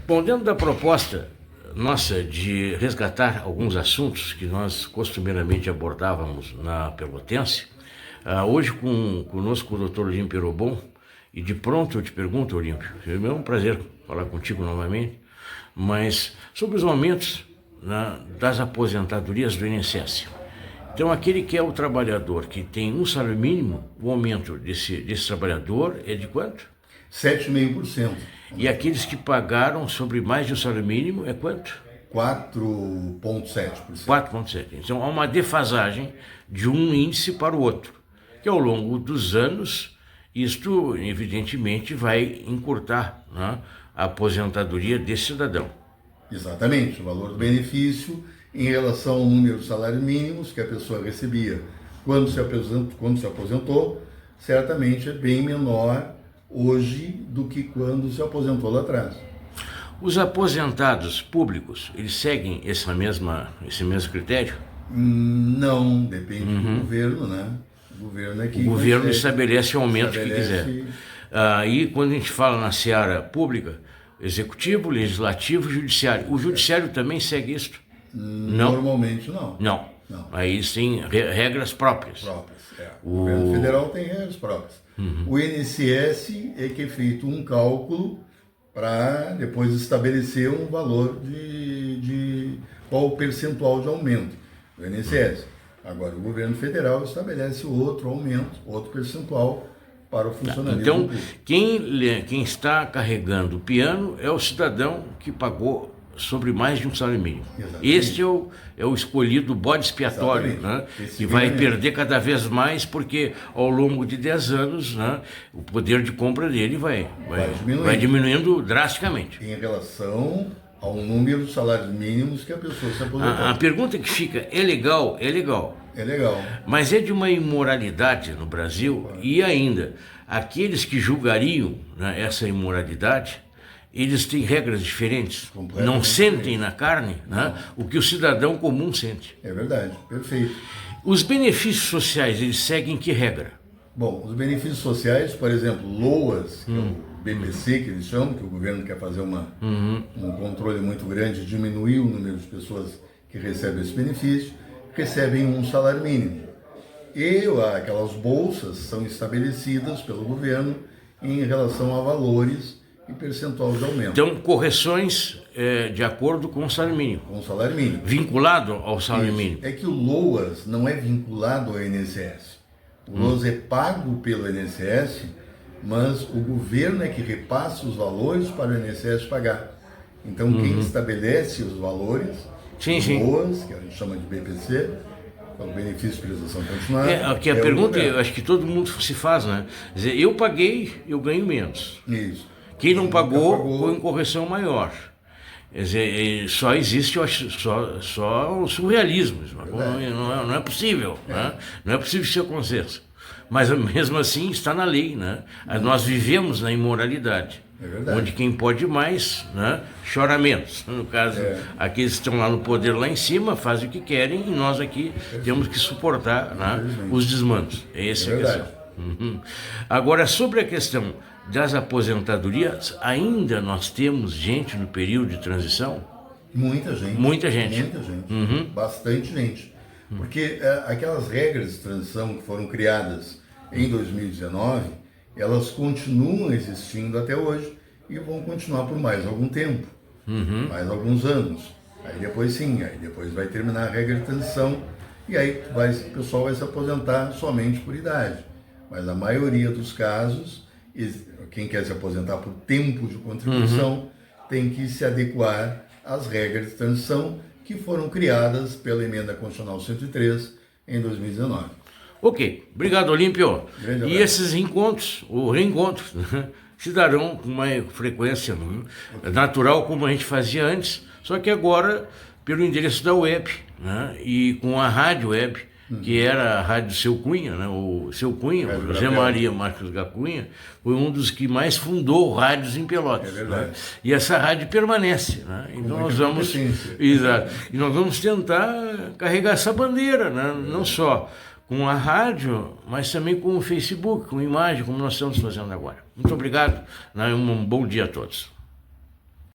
Bom, dentro da proposta nossa de resgatar alguns assuntos que nós costumeiramente abordávamos na Pelotense, hoje conosco o Dr. Olímpio Erobon, e de pronto eu te pergunto, Olímpio, é um prazer falar contigo novamente, mas sobre os aumentos das aposentadorias do INSS. Então, aquele que é o trabalhador que tem um salário mínimo, o aumento desse trabalhador é de quanto? 7,5%. E aqueles que pagaram sobre mais de um salário mínimo é quanto? 4,7%. 4,7%. Então, há uma defasagem de um índice para o outro, que ao longo dos anos, isto evidentemente vai encurtar, né, a aposentadoria desse cidadão. Exatamente, o valor do benefício em relação ao número de salários mínimos que a pessoa recebia quando se aposentou, certamente é bem menor hoje do que quando se aposentou lá atrás. Os aposentados públicos, eles seguem esse mesmo critério? Não, depende do governo, né? O governo é que o governo estabelece o aumento que quiser. E quando a gente fala na seara pública, executivo, legislativo, judiciário. O judiciário também segue isto? Normalmente não. Não. Aí tem regras próprias. O governo federal tem regras próprias. O INSS é que é feito um cálculo para depois estabelecer um valor de qual o percentual de aumento do INSS. Agora, o governo federal estabelece outro aumento, outro percentual para o funcionalismo. Então, quem está carregando o piano é o cidadão que pagou sobre mais de um salário mínimo. Exatamente. Este é o escolhido bode expiatório, né? Que vai perder cada vez mais, porque ao longo de 10 anos, né, o poder de compra dele vai diminuindo drasticamente. Em relação ao número de salários mínimos que a pessoa se aposentou. A pergunta que fica, é legal? É legal. É legal. Mas é de uma imoralidade no Brasil, e ainda, aqueles que julgariam, né, essa imoralidade, eles têm regras diferentes, não sentem na carne, né, o que o cidadão comum sente. É verdade, perfeito. Os benefícios sociais, eles seguem que regra? Bom, os benefícios sociais, por exemplo, LOAS, que é o BPC que eles chamam, que o governo quer fazer um controle muito grande, diminuir o número de pessoas que recebem esse benefício, recebem um salário mínimo. E aquelas bolsas são estabelecidas pelo governo em relação a valores e percentual de aumento. Então, correções de acordo com o salário mínimo. Com o salário mínimo. Vinculado ao salário mínimo. É que o LOAS não é vinculado ao INSS. O LOAS é pago pelo INSS, mas o governo é que repassa os valores para o INSS pagar. Então, quem estabelece os valores, o LOAS, que a gente chama de BPC, é o benefício de prestação continuada. A pergunta, eu acho que todo mundo se faz, né? Quer dizer, eu paguei, eu ganho menos. Isso. Quem não pagou, foi em correção maior. Quer dizer, só existe, eu acho, só o surrealismo. Não é possível, né? Não é possível que isso aconteça. Mas mesmo assim está na lei, né? Nós vivemos na imoralidade. Onde quem pode mais, né, chora menos. No caso, aqueles que estão lá no poder lá em cima fazem o que querem e nós aqui temos que suportar, né, os desmandos. Essa é a questão. Agora, sobre a questão das aposentadorias, ainda nós temos gente no período de transição? Muita gente. Muita gente. Bastante gente. Porque aquelas regras de transição que foram criadas em 2019, elas continuam existindo até hoje e vão continuar por mais algum tempo, mais alguns anos. Aí depois vai terminar a regra de transição e aí o pessoal vai se aposentar somente por idade. Mas a maioria dos casos, quem quer se aposentar por tempo de contribuição tem que se adequar às regras de transição que foram criadas pela Emenda Constitucional 103 em 2019. Ok, obrigado, Olímpio. E esses encontros, ou reencontros, se darão com uma frequência natural, como a gente fazia antes, só que agora pelo endereço da web, né? E com a rádio web, que era a rádio Seu Cunha, né? O Seu Cunha, o José Maria Marques da Cunha, foi um dos que mais fundou rádios em Pelotas. Né? E essa rádio permanece. Né? Então nós vamos, exato, e nós vamos tentar carregar essa bandeira, né? Não só com a rádio, mas também com o Facebook, com imagem, como nós estamos fazendo agora. Muito obrigado, né? Um bom dia a todos.